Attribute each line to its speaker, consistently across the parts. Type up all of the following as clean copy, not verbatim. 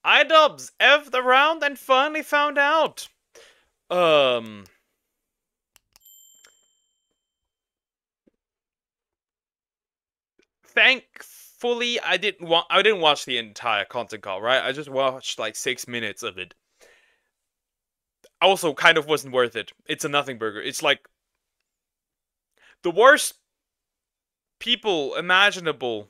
Speaker 1: iDubbbz F the round and finally found out. Thankfully, I didn't watch the entire content call, right? I just watched like 6 minutes of it. Also, kind of wasn't worth it. It's a nothing burger. It's like the worst people imaginable.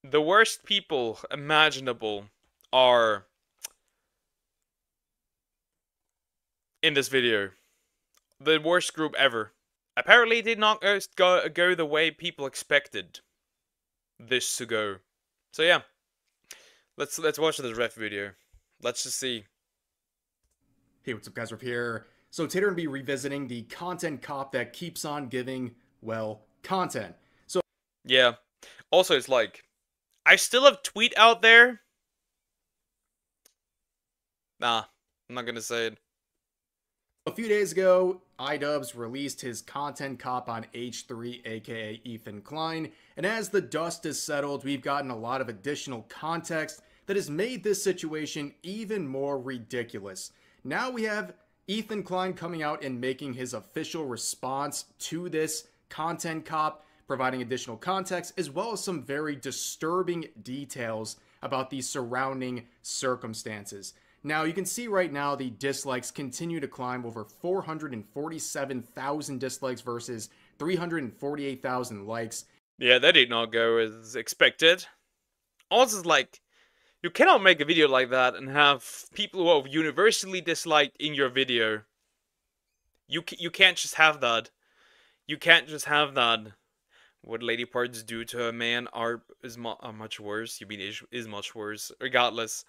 Speaker 1: The worst people imaginable are in this video. The worst group ever. Apparently, it did not go the way people expected this to go. So yeah, let's watch this ref video. Let's just see.
Speaker 2: Hey, what's up, guys? We're here. So today we're going to be revisiting the content cop that keeps on giving, well, content. So
Speaker 1: Yeah. Also, it's like, I still have tweet out there. Nah, I'm not gonna say it.
Speaker 2: a few days ago, iDubbbz released his content cop on H3, aka Ethan Klein, and as the dust has settled, we've gotten a lot of additional context that has made this situation even more ridiculous. Now we have Ethan Klein coming out and making his official response to this content cop, providing additional context as well as some very disturbing details about the surrounding circumstances. Now, you can see right now the dislikes continue to climb, over 447,000 dislikes versus 348,000 likes.
Speaker 1: Yeah, that did not go as expected. Also, it's like, you cannot make a video like that and have people who are universally disliked in your video. You can't just have that. You can't just have that. What lady parts do to a man are much worse. You mean is much worse. Regardless,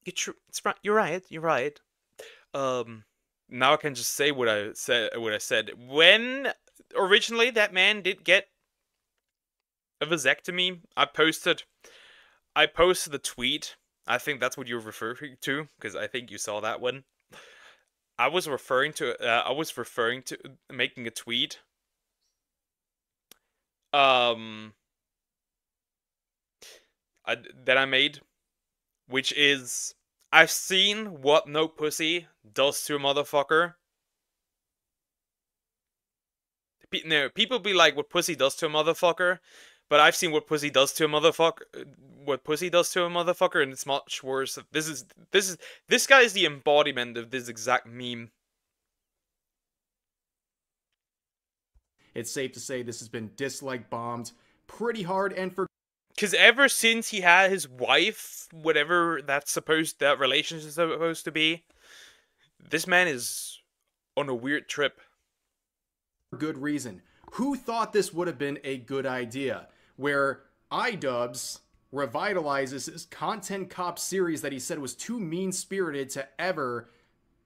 Speaker 1: it's right. You're right. You're right. Now I can just say what I said. When originally that man did get a vasectomy, I posted a tweet. I think that's what you're referring to, because I think you saw that one. I was referring to making a tweet. That I made, which is, I've seen what no pussy does to a motherfucker. No, people be like, what pussy does to a motherfucker, but I've seen what pussy does to a motherfucker. What pussy does to a motherfucker, and it's much worse. This guy is the embodiment of this exact meme.
Speaker 2: It's safe to say this has been dislike bombed pretty hard, and for
Speaker 1: because ever since he had his wife, whatever that relationship is supposed to be, this man is on a weird trip.
Speaker 2: Good reason. Who thought this would have been a good idea? Where iDubbbz revitalizes his content cop series that he said was too mean-spirited to ever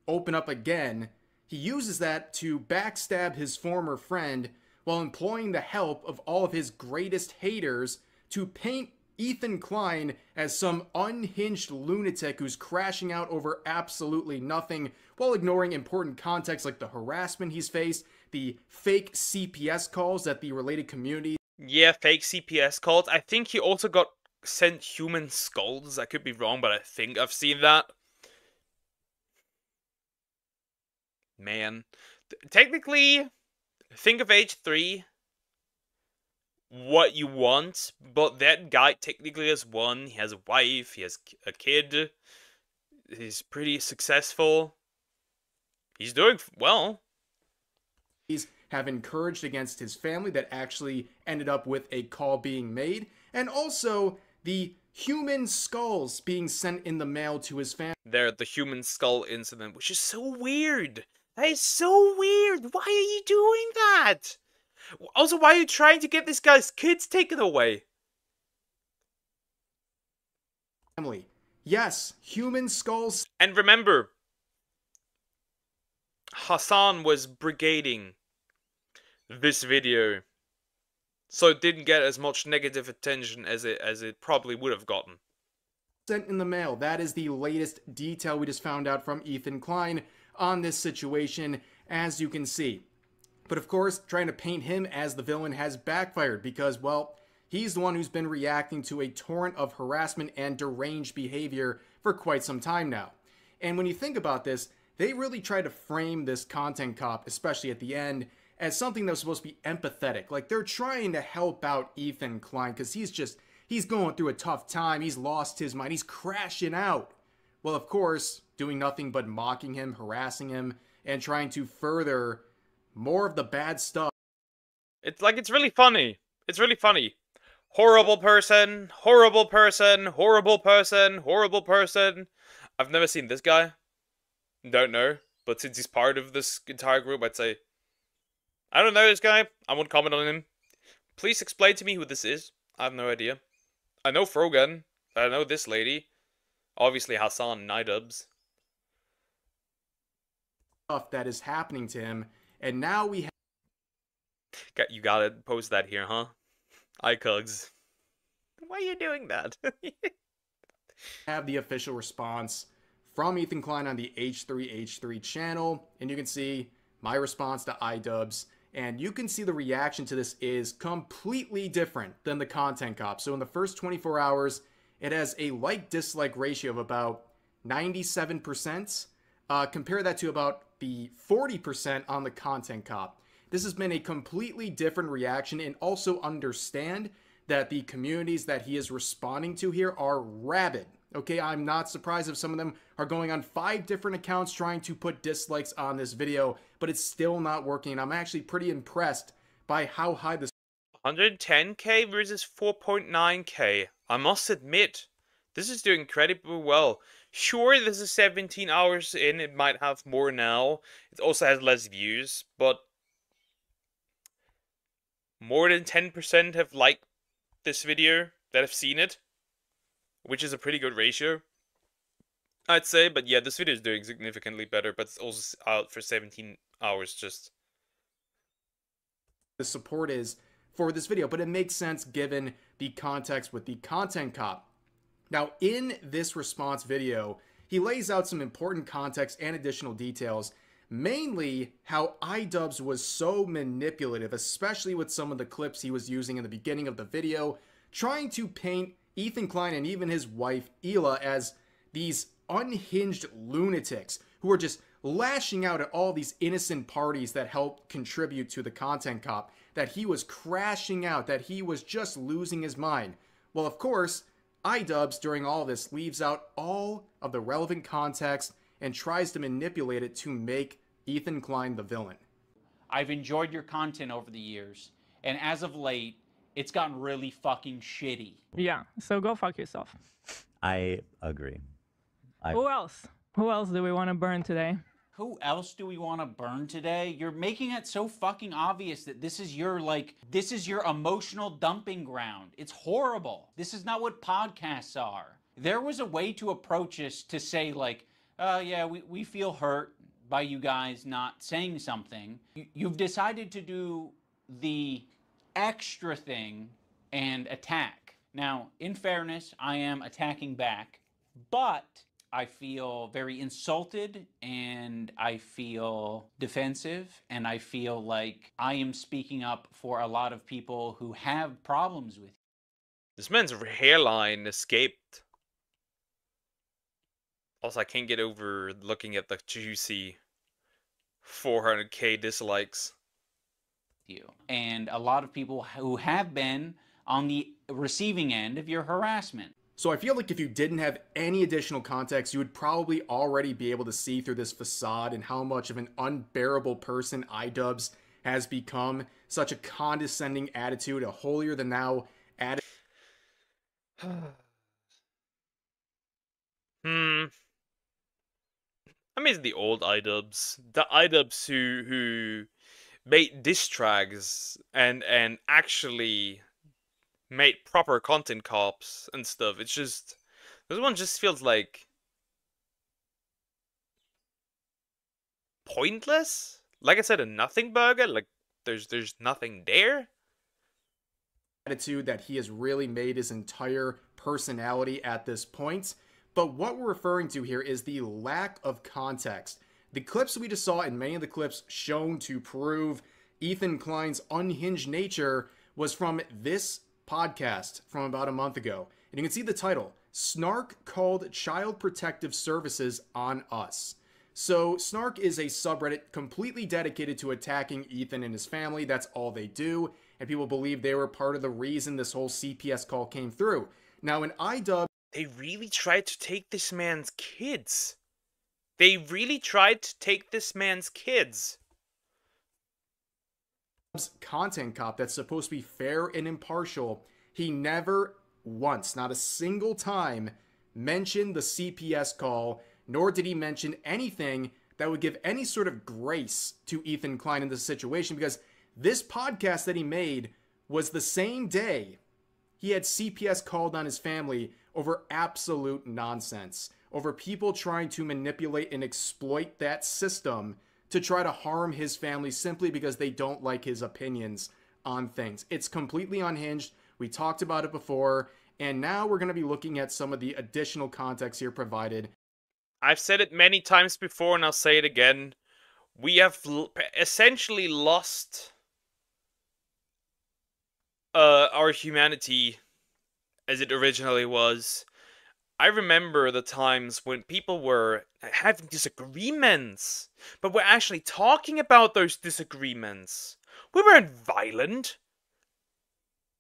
Speaker 2: open up again. He uses that to backstab his former friend while employing the help of all of his greatest haters to paint Ethan Klein as some unhinged lunatic who's crashing out over absolutely nothing, while ignoring important context like the harassment he's faced, the fake CPS calls that the related community.
Speaker 1: Yeah, fake CPS calls. I think he also got sent human skulls. I could be wrong, but I think I've seen that. Man. Technically, think of H3 what you want, but that guy technically has won. He has a wife, he has a kid, he's pretty successful, he's doing well.
Speaker 2: Have encouraged against his family that actually ended up with a call being made, and also the human skulls being sent in the mail to his family.
Speaker 1: There, the human skull incident, which is so weird. That is so weird. Why are you doing that? Also, why are you trying to get this guy's kids taken away?
Speaker 2: Family. Yes, human skulls.
Speaker 1: And remember, Hassan was brigading this video, so it didn't get as much negative attention as it probably would have gotten.
Speaker 2: Sent in the mail. That is the latest detail we just found out from Ethan Klein on this situation, as you can see. But of course, trying to paint him as the villain has backfired because, well, he's the one who's been reacting to a torrent of harassment and deranged behavior for quite some time now. And when you think about this, they really try to frame this content cop, especially at the end, as something that was supposed to be empathetic. Like, they're trying to help out Ethan Klein because he's going through a tough time. He's lost his mind. He's crashing out. Well, of course, doing nothing but mocking him, harassing him, and trying to further more of the bad stuff.
Speaker 1: It's really funny. It's really funny. Horrible person, horrible person, horrible person, horrible person. I've never seen this guy. Don't know. But since he's part of this entire group, I'd say, I don't know this guy. I won't comment on him. Please explain to me who this is. I have no idea. I know Frogan. I know this lady. Obviously Hassan and iDubbbz.
Speaker 2: Stuff that is happening to him, and now we
Speaker 1: You gotta post that here, huh? iCugs. Why are you doing that?
Speaker 2: have the official response from Ethan Klein on the H3H3 channel, and you can see my response to iDubbbz, and you can see the reaction to this is completely different than the content cop. So in the first 24 hours, it has a like-dislike ratio of about 97%. Compare that to about the 40% on the content cop. This has been a completely different reaction, and also understand that the communities that he is responding to here are rabid. Okay, I'm not surprised if some of them are going on 5 different accounts trying to put dislikes on this video, but it's still not working. I'm actually pretty impressed by how high this
Speaker 1: 110k versus 4.9k. I must admit, this is doing incredibly well. Sure, this is 17 hours in, it might have more now. It also has less views, but more than 10% have liked this video that have seen it, which is a pretty good ratio, I'd say. But yeah, this video is doing significantly better, but it's also out for 17 hours just.
Speaker 2: the support is for this video, but it makes sense given the context with the content cop. Now, in this response video, he lays out some important context and additional details, mainly how iDubbbz was so manipulative, especially with some of the clips he was using in the beginning of the video, trying to paint Ethan Klein and even his wife, Hila, as these unhinged lunatics who are just lashing out at all these innocent parties that helped contribute to the content cop, that he was crashing out, that he was just losing his mind. Well, of course, iDubbbz during all this leaves out all of the relevant context and tries to manipulate it to make Ethan Klein the villain.
Speaker 3: I've enjoyed your content over the years, and as of late, it's gotten really fucking shitty.
Speaker 4: Yeah, so go fuck yourself.
Speaker 5: I agree.
Speaker 4: Who else? Who else do we want to burn today?
Speaker 3: Who else do we want to burn today? You're making it so fucking obvious that this is your, this is your emotional dumping ground. It's horrible. This is not what podcasts are. There was a way to approach this to say, yeah, we feel hurt by you guys not saying something. You've decided to do the extra thing and attack. Now, in fairness, I am attacking back, but I feel very insulted, and I feel defensive, and I feel like I am speaking up for a lot of people who have problems with you.
Speaker 1: This man's hairline escaped. Also, I can't get over looking at the juicy 400k dislikes.
Speaker 3: And a lot of people who have been on the receiving end of your harassment.
Speaker 2: So I feel like if you didn't have any additional context, you would probably already be able to see through this facade and how much of an unbearable person iDubbbz has become. Such a condescending attitude, a holier-than-thou attitude.
Speaker 1: I mean, the old iDubbbz. The iDubbbz who made diss tracks and actually made proper content cops and stuff. It's just, this one just feels like pointless. Like I said, a nothing burger. Like there's nothing there.
Speaker 2: Attitude that he has really made his entire personality at this point. But what we're referring to here is the lack of context. The clips we just saw, and many of the clips shown to prove Ethan Klein's unhinged nature, was from this podcast from about a month ago. And you can see the title, Snark Called Child Protective Services on Us. So Snark is a subreddit completely dedicated to attacking Ethan and his family. That's all they do. And people believe they were part of the reason this whole CPS call came through. Now in iDub,
Speaker 1: they really tried to take this man's kids. They really tried to take this man's kids.
Speaker 2: Content cop that's supposed to be fair and impartial, he never once, not a single time, mentioned the CPS call, nor did he mention anything that would give any sort of grace to Ethan Klein in this situation, because this podcast that he made was the same day he had CPS called on his family over absolute nonsense, over people trying to manipulate and exploit that system to try to harm his family simply because they don't like his opinions on things. It's completely unhinged. We talked about it before, and now we're going to be looking at some of the additional context here provided.
Speaker 1: I've said it many times before, and I'll say it again. We have essentially lost our humanity as it originally was. I remember the times when people were having disagreements, but we're actually talking about those disagreements. We weren't violent.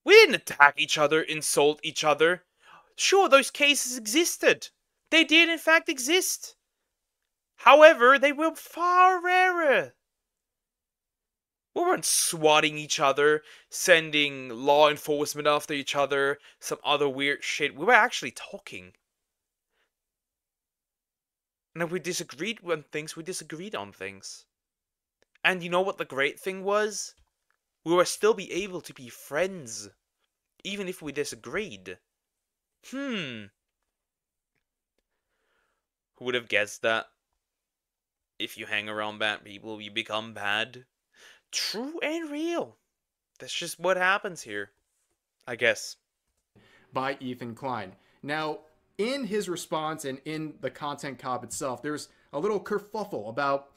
Speaker 1: We didn't attack each other, insult each other. Sure, those cases existed. They did in fact exist. However, they were far rarer. We weren't swatting each other, sending law enforcement after each other, some other weird shit. We were actually talking. And if we disagreed on things, we disagreed on things. And you know what the great thing was? We would still be able to be friends, even if we disagreed. Who would have guessed that? If you hang around bad people, you become bad. True and real. That's just what happens here, I guess.
Speaker 2: By Ethan Klein. Now, in his response and in the content cop itself, there's a little kerfuffle about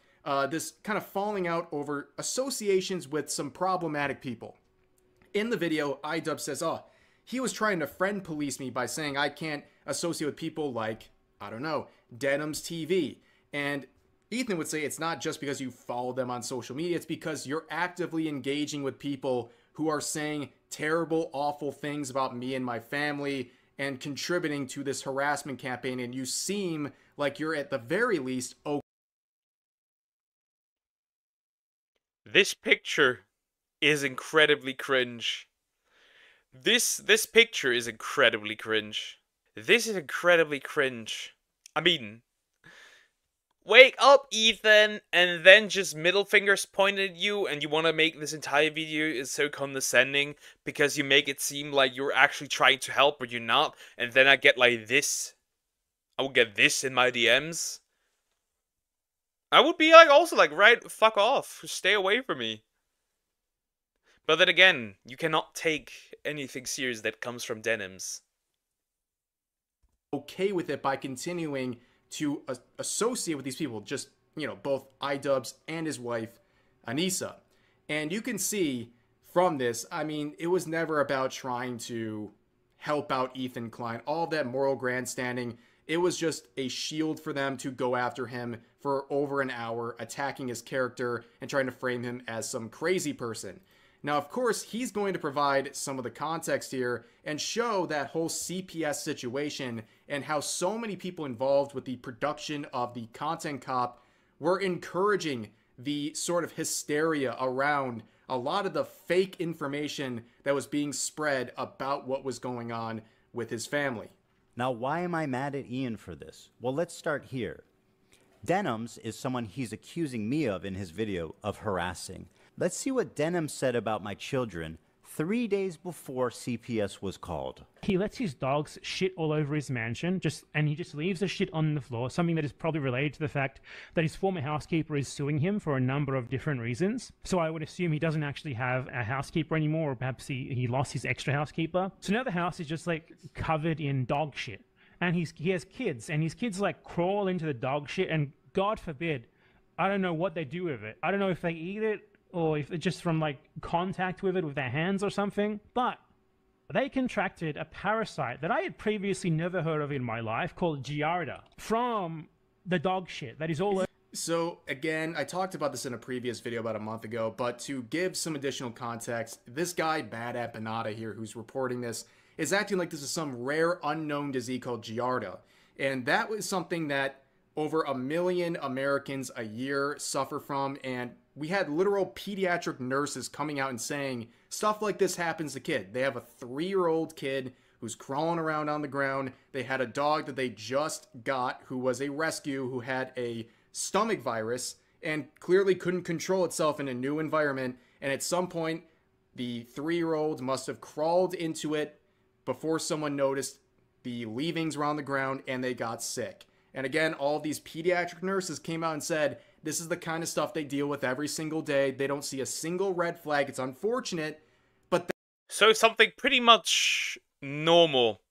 Speaker 2: this kind of falling out over associations with some problematic people. In the video, iDub says, oh, he was trying to friend police me by saying I can't associate with people like, I don't know, Denim's TV. And Ethan would say it's not just because you follow them on social media, it's because you're actively engaging with people who are saying terrible, awful things about me and my family and contributing to this harassment campaign, and you seem like you're at the very least okay.
Speaker 1: This picture is incredibly cringe. This picture is incredibly cringe. This is incredibly cringe. I mean, wake up, Ethan, and then just middle fingers pointed at you, and you want to make this entire video is so condescending because you make it seem like you're actually trying to help, but you're not, and then I get like this. I would get this in my DMs. I would be like, also like, right, fuck off, stay away from me. But then again, you cannot take anything serious that comes from denims.
Speaker 2: Okay with it by continuing to associate with these people, just, you know, both iDubbbz and his wife, Anissa. And you can see from this, I mean, it was never about trying to help out Ethan Klein. All that moral grandstanding, it was just a shield for them to go after him for over an hour, attacking his character and trying to frame him as some crazy person. Now, of course, he's going to provide some of the context here and show that whole CPS situation and how so many people involved with the production of the content cop were encouraging the sort of hysteria around a lot of the fake information that was being spread about what was going on with his family.
Speaker 5: Now, why am I mad at Ian for this? Well, let's start here. Denims is someone he's accusing me of in his video of harassing. Let's see what Denim said about my children 3 days before CPS was called.
Speaker 6: He lets his dogs shit all over his mansion, and he just leaves the shit on the floor, something that is probably related to the fact that his former housekeeper is suing him for a number of different reasons. So I would assume he doesn't actually have a housekeeper anymore, or perhaps he lost his extra housekeeper. So now the house is just like covered in dog shit. And he has kids, and his kids like crawl into the dog shit, and God forbid, I don't know what they do with it. I don't know if they eat it, or if it's just from like contact with it with their hands or something. But they contracted a parasite that I had previously never heard of in my life called Giardia from the dog shit that is all over.
Speaker 2: So again, I talked about this in a previous video about a month ago, but to give some additional context, this guy, Bad Empanada here, who's reporting this, is acting like this is some rare unknown disease called Giardia. And that was something that over 1 million Americans a year suffer from, and we had literal pediatric nurses coming out and saying stuff like this happens to kids. They have a 3-year-old kid who's crawling around on the ground. They had a dog that they just got who was a rescue who had a stomach virus and clearly couldn't control itself in a new environment. And at some point, the 3-year-old must have crawled into it before someone noticed the leavings were on the ground and they got sick. And again, all these pediatric nurses came out and said, this is the kind of stuff they deal with every single day. They don't see a single red flag. It's unfortunate, but...
Speaker 1: So something pretty much normal.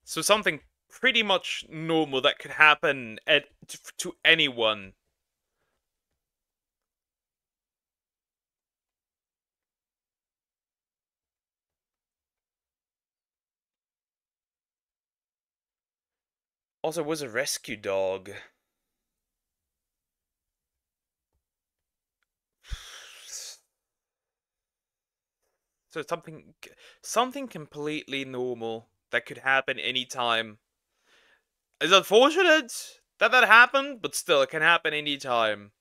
Speaker 1: So something pretty much normal that could happen to anyone. Also, it was a rescue dog. So something completely normal that could happen anytime. It's unfortunate that happened, but still, it can happen anytime.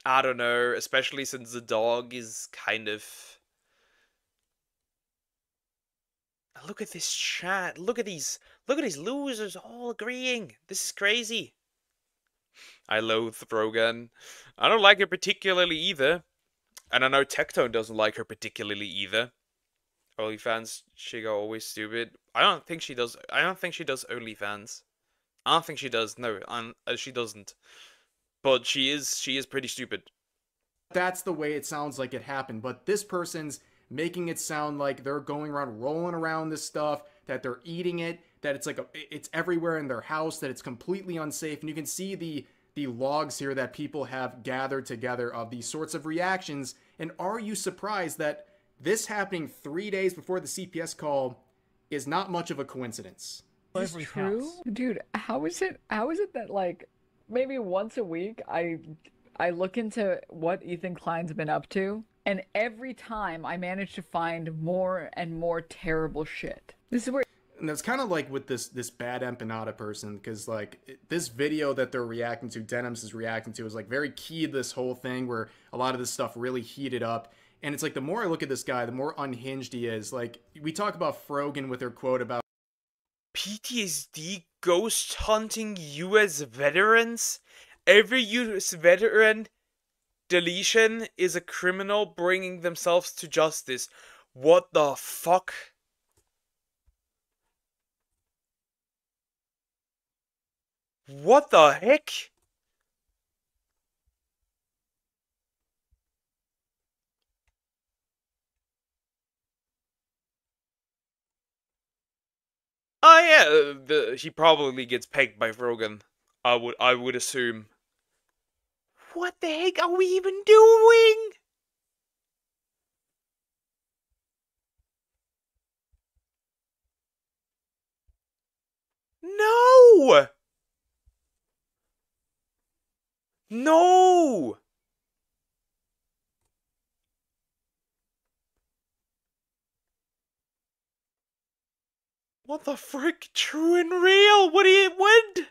Speaker 1: I don't know, especially since the dog is kind of... Look at this chat. Look at these losers all agreeing. This is crazy. I loathe Rogan. I don't like her particularly either. And I know Tectone doesn't like her particularly either. OnlyFans, she got always stupid. I don't think she does OnlyFans. I don't think she does. No, she doesn't. But she is pretty stupid.
Speaker 2: That's the way it sounds like it happened. But this person's making it sound like they're going around rolling around this stuff, that they're eating it, that it's like it's everywhere in their house, that it's completely unsafe. And you can see the logs here that people have gathered together of these sorts of reactions. And are you surprised that this happening 3 days before the CPS call is not much of a coincidence?
Speaker 7: It's true, dude. How is it that like maybe once a week I look into what Ethan Klein's been up to, and every time I manage to find more and more terrible shit. This is where.
Speaker 2: And that's kind of like with this Bad Empanada person, because like this video that they're reacting to, Denims is reacting to, is like very key to this whole thing where a lot of this stuff really heated up. And it's like the more I look at this guy, the more unhinged he is. Like we talk about Frogan with her quote about
Speaker 1: PTSD ghost hunting US veterans. Every US veteran deletion is a criminal bringing themselves to justice. What the fuck? What the heck? Oh yeah, he probably gets pegged by Rogan. I would assume. What the heck are we even doing? No! No! What the frick? True and real? What do you want?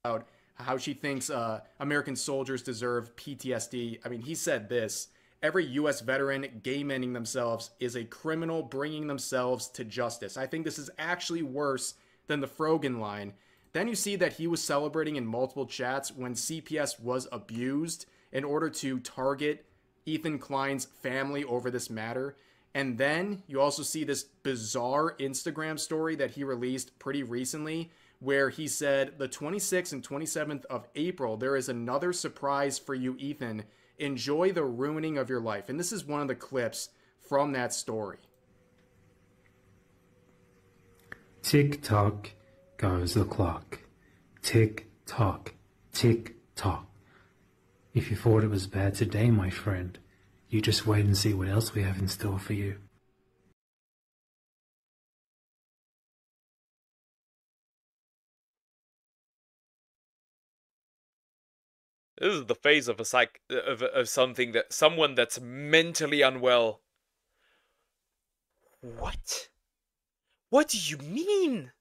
Speaker 2: about how she thinks American soldiers deserve PTSD. I mean, he said this: every U.S. veteran gay-manning themselves is a criminal bringing themselves to justice. I think this is actually worse than the Frogan line. Then you see that he was celebrating in multiple chats when CPS was abused in order to target Ethan Klein's family over this matter. And then you also see this bizarre Instagram story that he released pretty recently where he said, the 26th and 27th of April, there is another surprise for you, Ethan. Enjoy the ruining of your life. And this is one of the clips from that story.
Speaker 8: Tick-tock goes the clock. Tick-tock, tick-tock. If you thought it was bad today, my friend, you just wait and see what else we have in store for you.
Speaker 1: This is the phase of something that someone that's mentally unwell. What? What do you mean?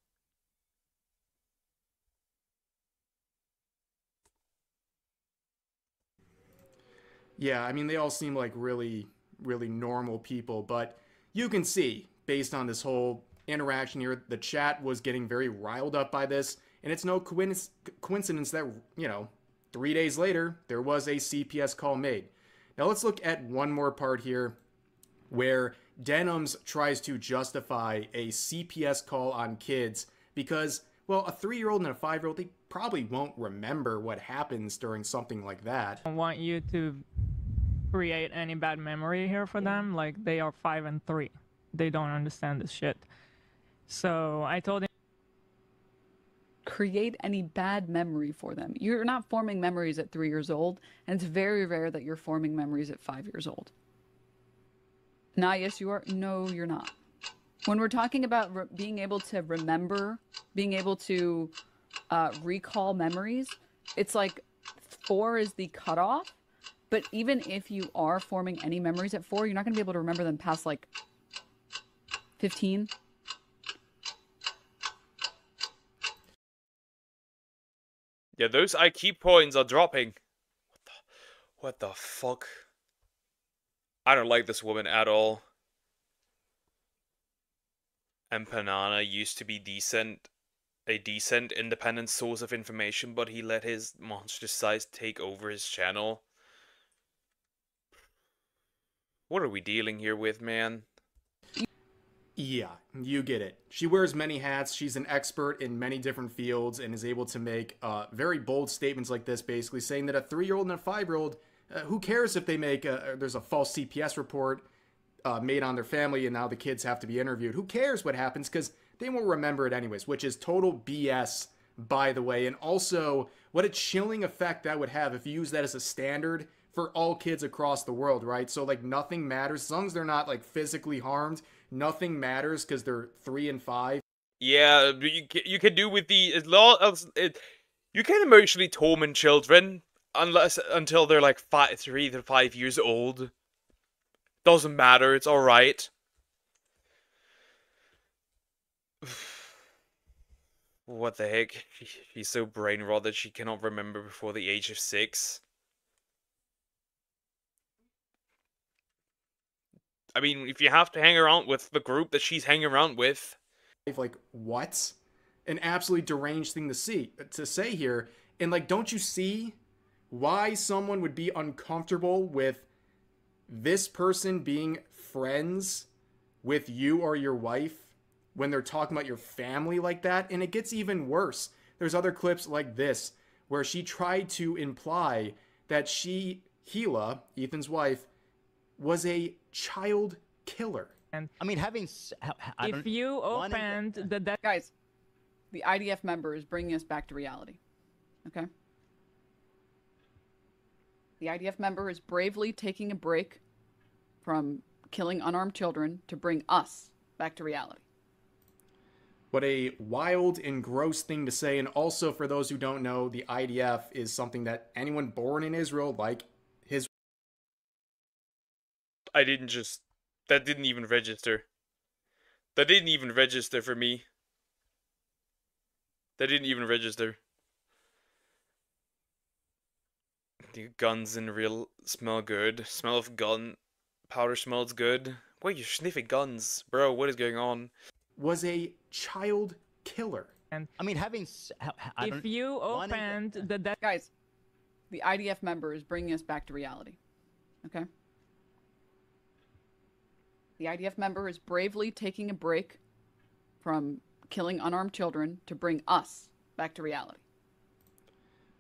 Speaker 2: Yeah, I mean, they all seem like really, really normal people, but you can see, based on this whole interaction here, the chat was getting very riled up by this, and it's no coincidence that, 3 days later, there was a CPS call made. Now let's look at one more part here where Denims tries to justify a CPS call on kids because, well, a 3-year-old and a 5-year-old, they probably won't remember what happens during something like that.
Speaker 4: I want you to create any bad memory here for them. Like, they are 5 and 3. They don't understand this shit. So I told him,
Speaker 7: create any bad memory for them. You're not forming memories at 3 years old, and it's very rare that you're forming memories at 5 years old. Now, yes, you are. No, you're not. When we're talking about being able to remember, being able to recall memories, it's like 4 is the cutoff. But even if you are forming any memories at 4, you're not going to be able to remember them past like 15.
Speaker 1: Yeah, those IQ points are dropping. What the fuck? I don't like this woman at all. And Panana used to be a decent independent source of information, but he let his monstrous size take over his channel. What are we dealing here with, man?
Speaker 2: Yeah, you get it. She wears many hats. She's an expert in many different fields and is able to make very bold statements like this, basically saying that a 3-year-old and a 5-year-old, who cares if they make there's a false CPS report made on their family and now the kids have to be interviewed. Who cares what happens because they won't remember it anyways, which is total BS, by the way. And also, what a chilling effect that would have if you use that as a standard for all kids across the world, right? So, like, nothing matters. As long as they're not, like, physically harmed, nothing matters because they're 3 and 5.
Speaker 1: Yeah, you can do with the you can emotionally torment children until they're like 3 to 5 years old. Doesn't matter. It's all right. What the heck? She's so brain rot that she cannot remember before the age of 6. I mean, if you have to hang around with the group that she's hanging around with.
Speaker 2: Like, what? An absolutely deranged thing to say here. And, like, don't you see why someone would be uncomfortable with this person being friends with you or your wife when they're talking about your family like that? And it gets even worse. There's other clips like this where she tried to imply that Gila, Ethan's wife, was a child killer.
Speaker 4: and
Speaker 5: I mean,
Speaker 4: if you opened the
Speaker 7: Guys, the IDF member is bringing us back to reality. Okay? The IDF member is bravely taking a break from killing unarmed children to bring us back to reality.
Speaker 2: What a wild and gross thing to say. And also, for those who don't know, the IDF is something that anyone born in Israel, like his...
Speaker 1: That didn't even register. That didn't even register for me. That didn't even register. The guns in real smell good. Smell of gun powder smells good. Why are you sniffing guns? Bro, what is going on?
Speaker 2: Was a child killer.
Speaker 4: and
Speaker 5: I mean,
Speaker 4: if you opened the
Speaker 7: Guys, the IDF member is bringing us back to reality. Okay? The IDF member is bravely taking a break from killing unarmed children to bring us back to reality.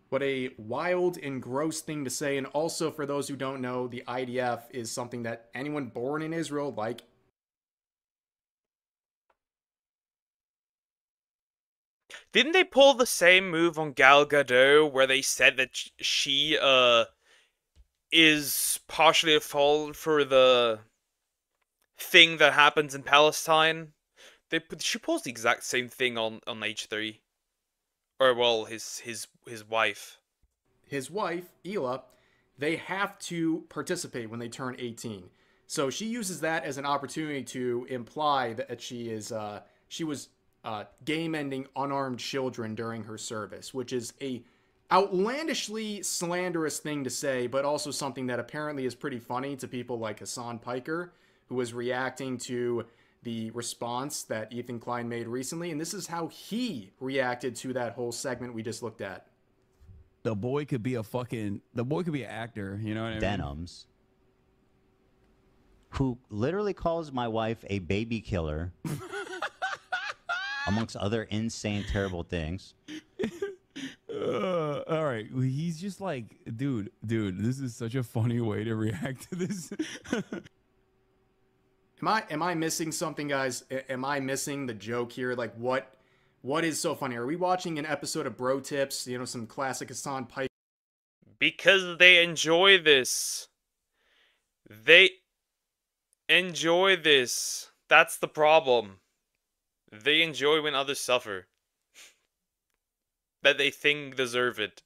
Speaker 2: What a wild and gross thing to say. And also, for those who don't know, the IDF is something that anyone born in Israel, like...
Speaker 1: Didn't they pull the same move on Gal Gadot where they said that she is partially a fault for the thing that happens in Palestine. She pulls the exact same thing on H3, or well, his wife.
Speaker 2: His wife, Ela, they have to participate when they turn 18. So she uses that as an opportunity to imply that she was game ending unarmed children during her service, which is a outlandishly slanderous thing to say, but also something that apparently is pretty funny to people like Hassan Piker, who was reacting to the response that Ethan Klein made recently, and this is how he reacted to that whole segment we just looked at.
Speaker 9: The boy could be an actor, you know what I mean?
Speaker 5: Denims, who literally calls my wife a baby killer, amongst other insane, terrible things.
Speaker 9: All right, he's just like, dude, this is such a funny way to react to this.
Speaker 2: Am I missing something, guys? Am I missing the joke here? Like, what is so funny? Are we watching an episode of Bro Tips? You know, some classic Hassan Pike.
Speaker 1: Because they enjoy this. They enjoy this. That's the problem. They enjoy when others suffer. That they think deserve it.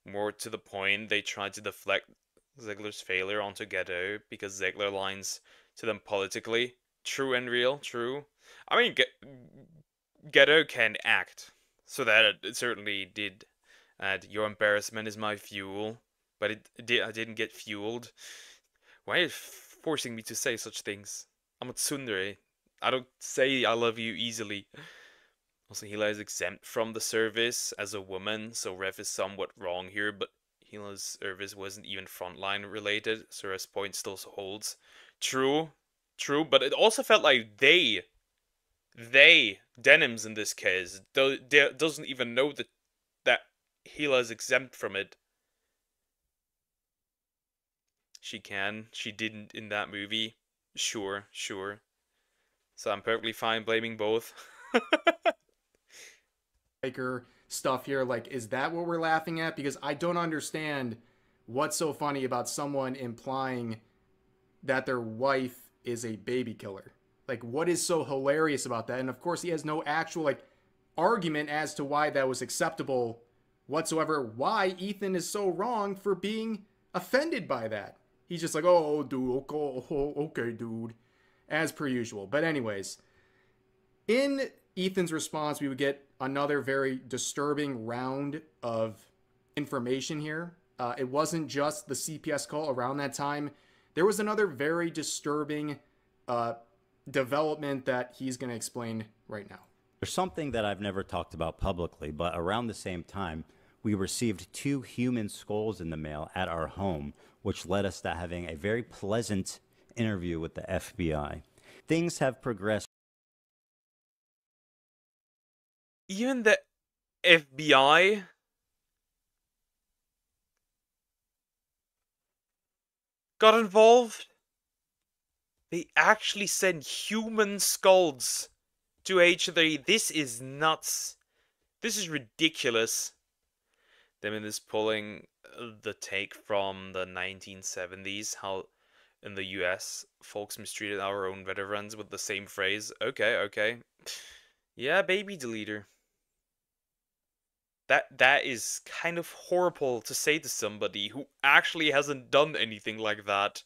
Speaker 1: More to the point, they try to deflect Ziegler's failure onto Ghetto because Ziegler aligns to them politically. True and real, true. I mean, Ghetto can act, so that it certainly did. And your embarrassment is my fuel, but I didn't get fueled. Why are you forcing me to say such things? I'm a tsundere. I don't say I love you easily. Also, Hila is exempt from the service as a woman, so Rev is somewhat wrong here, but Hila's service wasn't even frontline related, so Rev's point still holds. True, but it also felt like they, Denims in this case, doesn't even know that Hila is exempt from it. She didn't in that movie. Sure. So I'm perfectly fine blaming both.
Speaker 2: Stuff here, like, is that what we're laughing at? Because I don't understand what's so funny about someone implying that their wife is a baby killer. Like, what is so hilarious about that? And of course, he has no actual like argument as to why that was acceptable whatsoever. Why Ethan is so wrong for being offended by that. He's just like, oh, dude, okay, dude, as per usual. But anyways, in Ethan's response, we would get another very disturbing round of information here. It wasn't just the CPS call around that time. There was another very disturbing development that he's going to explain right now.
Speaker 5: There's something that I've never talked about publicly, but around the same time, we received 2 human skulls in the mail at our home, which led us to having a very pleasant interview with the FBI. Things have progressed.
Speaker 1: Even the FBI got involved. They actually sent human skulls to H3. This is nuts. This is ridiculous. Them is pulling the take from the 1970s, how in the US folks mistreated our own veterans with the same phrase. Okay. Yeah, baby deleter. That is kind of horrible to say to somebody who actually hasn't done anything like that.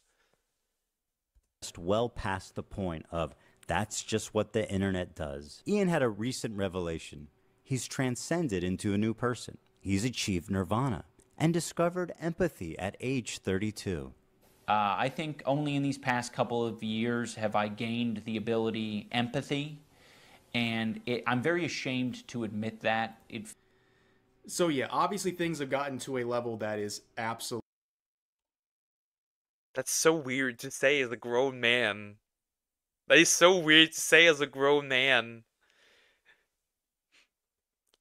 Speaker 5: Well past the point of that's just what the internet does. Ian had a recent revelation. He's transcended into a new person. He's achieved nirvana and discovered empathy at age 32.
Speaker 3: I think only in these past couple of years have I gained the ability empathy, and I'm very ashamed to admit that.
Speaker 2: So yeah, obviously things have gotten to a level that is absolutely...
Speaker 1: That's so weird to say as a grown man. That is so weird to say as a grown man.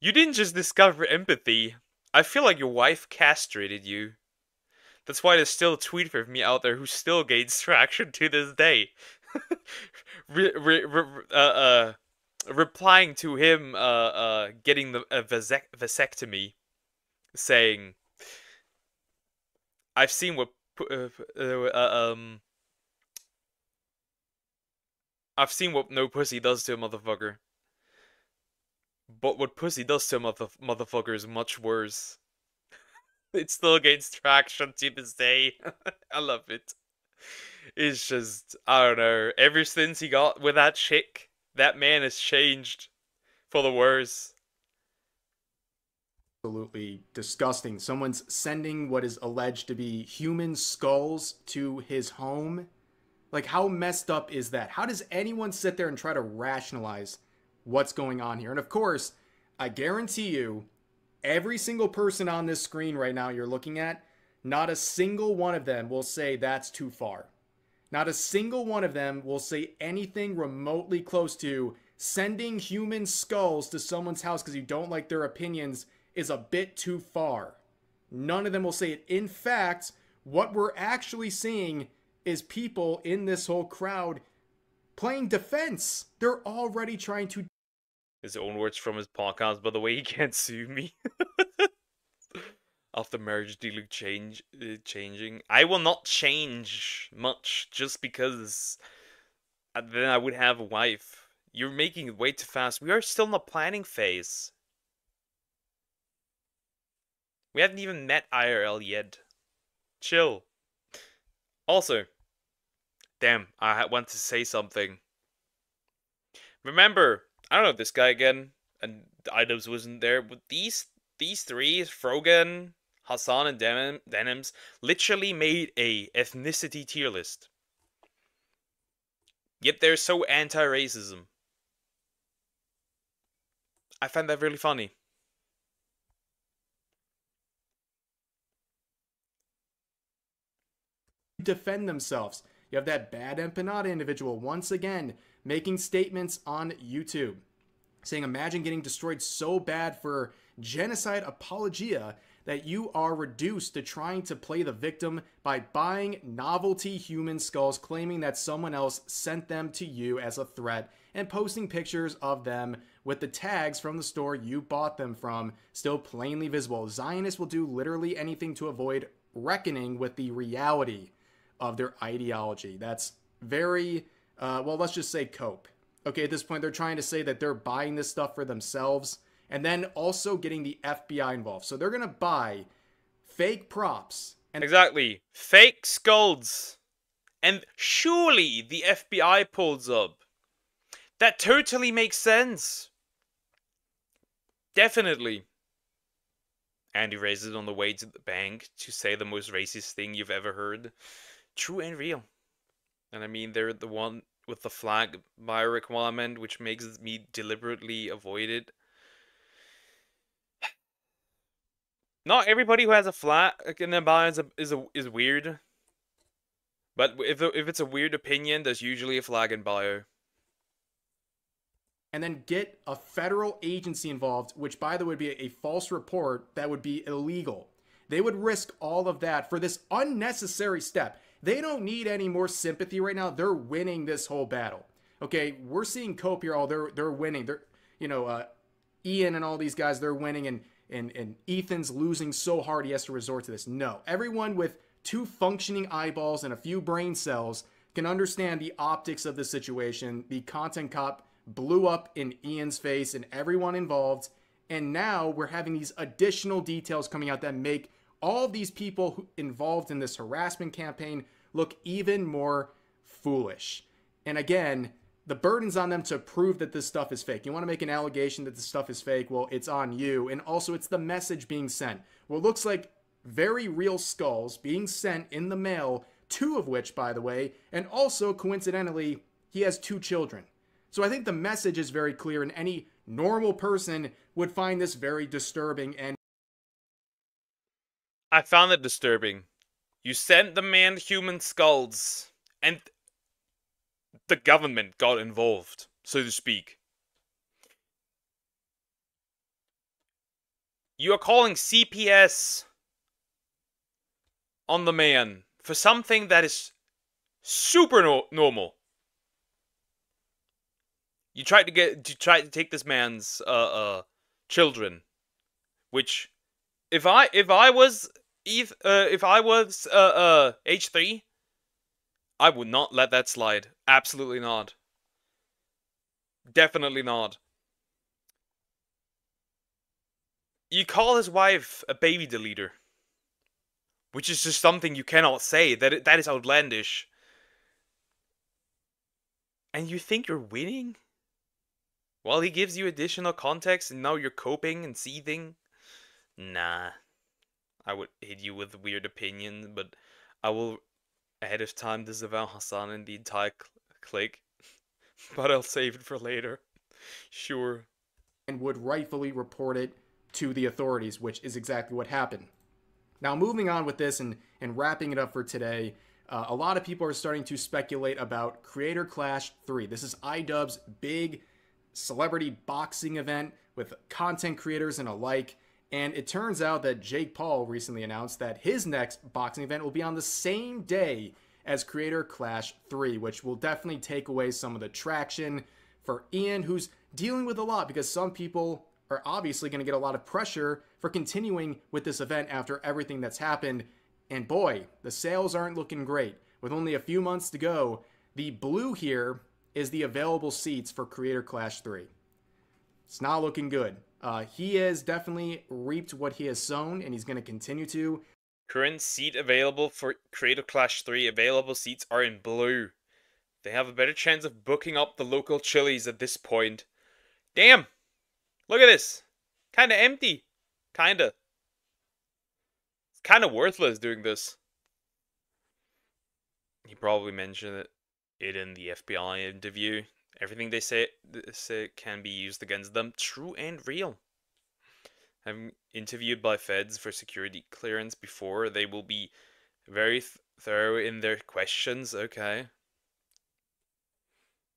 Speaker 1: You didn't just discover empathy. I feel like your wife castrated you. That's why there's still a tweet from me out there who still gains traction to this day. Replying to him getting the vasectomy, saying, I've seen what I've seen what no pussy does to a motherfucker. But what pussy does to a motherfucker is much worse. It still gains traction to this day. I love it. It's just, I don't know. Ever since he got with that chick, that man has changed for the worse.
Speaker 2: Absolutely disgusting. Someone's sending what is alleged to be human skulls to his home. Like, how messed up is that? How does anyone sit there and try to rationalize what's going on here? And of course, I guarantee you, every single person on this screen right now you're looking at, not a single one of them will say that's too far. Not a single one of them will say anything remotely close to sending human skulls to someone's house because you don't like their opinions is a bit too far. None of them will say it. In fact, what we're actually seeing is people in this whole crowd playing defense. They're already trying to...
Speaker 1: His own words from his podcast, by the way, he can't sue me. After marriage dealing changing. I will not change much just because then I would have a wife. You're making it way too fast. We are still in the planning phase. We haven't even met IRL yet. Chill. Also, damn, I want to say something. Remember, I don't know this guy again, and Idols wasn't there, but these three, Frogan, Hassan, and Denims, literally made a ethnicity tier list. Yet they're so anti-racism. I find that really funny.
Speaker 2: defend themselves. You have that bad empanada individual once again making statements on YouTube saying, imagine getting destroyed so bad for genocide apologia that you are reduced to trying to play the victim by buying novelty human skulls, claiming that someone else sent them to you as a threat, and posting pictures of them with the tags from the store you bought them from still plainly visible. Zionists will do literally anything to avoid reckoning with the reality of their ideology. That's very, well, let's just say cope. Okay, at this point, they're trying to say that they're buying this stuff for themselves and then also getting the FBI involved. So they're going to buy fake props. And
Speaker 1: exactly. Fake skulls. And surely the FBI pulls up. That totally makes sense. Definitely. Andy raises on the way to the bank to say the most racist thing you've ever heard. True and real. And I mean, they're the one with the flag buy requirement, which makes me deliberately avoid it. Not everybody who has a flag in their bio is weird. But if it's a weird opinion, there's usually a flag in bio.
Speaker 2: And then get a federal agency involved, which by the way would be a false report that would be illegal. They would risk all of that for this unnecessary step. They don't need any more sympathy right now. They're winning this whole battle. Okay, we're seeing Cope here. Oh, they're winning. They're, you know, Ian and all these guys, they're winning, and Ethan's losing so hard he has to resort to this. No, everyone with 2 functioning eyeballs and a few brain cells can understand the optics of the situation. The content cop blew up in Ian's face and everyone involved, and now we're having these additional details coming out that make all these people involved in this harassment campaign look even more foolish. And again, the burden's on them to prove that this stuff is fake. You want to make an allegation that this stuff is fake, well, it's on you. And also, it's the message being sent. What looks like very real skulls being sent in the mail, 2 of which, by the way, and also, coincidentally, he has 2 children. So I think the message is very clear, and any normal person would find this very disturbing. And
Speaker 1: I found it disturbing. You sent the man human skulls, and the government got involved, so to speak. You are calling CPS on the man for something that is super normal. You tried to take this man's children, which if I was if I was H3, I would not let that slide. Absolutely not. Definitely not. You call his wife a baby deleter, which is just something you cannot say. That is outlandish. And you think you're winning? While he gives you additional context and now you're coping and seething? Nah. I would hit you with weird opinions, but I will ahead of time disavow Hassan and the entire clique. But I'll save it for later. Sure.
Speaker 2: And would rightfully report it to the authorities, which is exactly what happened. Now, moving on with this and wrapping it up for today, a lot of people are starting to speculate about Creator Clash 3. This is iDubbbz's big celebrity boxing event with content creators and alike. And it turns out that Jake Paul recently announced that his next boxing event will be on the same day as Creator Clash 3, which will definitely take away some of the traction for Ian, who's dealing with a lot because some people are obviously going to get a lot of pressure for continuing with this event after everything that's happened. And boy, the sales aren't looking great. With only a few months to go, the blue here is the available seats for Creator Clash 3. It's not looking good. He has definitely reaped what he has sown, and he's going to continue to.
Speaker 1: Current seat available for Creator Clash 3. Available seats are in blue. They have a better chance of booking up the local Chili's at this point. Damn! Look at this! Kinda empty. Kinda. It's kinda worthless doing this. He probably mentioned it in the FBI interview. Everything they say can be used against them. True and real. I'm interviewed by feds for security clearance before. They will be very thorough in their questions. Okay.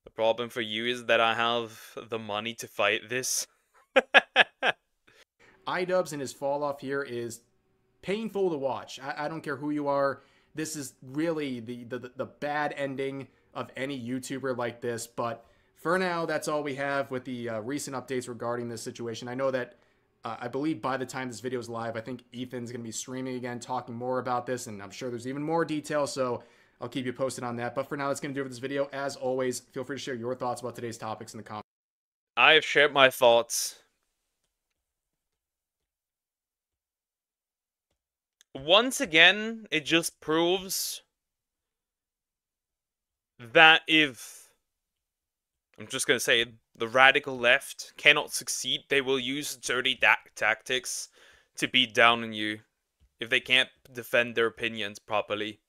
Speaker 1: The problem for you is that I have the money to fight this.
Speaker 2: iDubbbz and his fall off here is painful to watch. I don't care who you are. This is really the bad ending of any YouTuber like this. But for now, that's all we have with the recent updates regarding this situation. I know that I believe by the time this video is live, I think Ethan's going to be streaming again, talking more about this, and I'm sure there's even more details, so I'll keep you posted on that. But for now, that's going to do it for this video. As always, feel free to share your thoughts about today's topics in the comments.
Speaker 1: I have shared my thoughts. Once again, it just proves that if, I'm just going to say it, the radical left cannot succeed, they will use dirty tactics to beat down on you if they can't defend their opinions properly.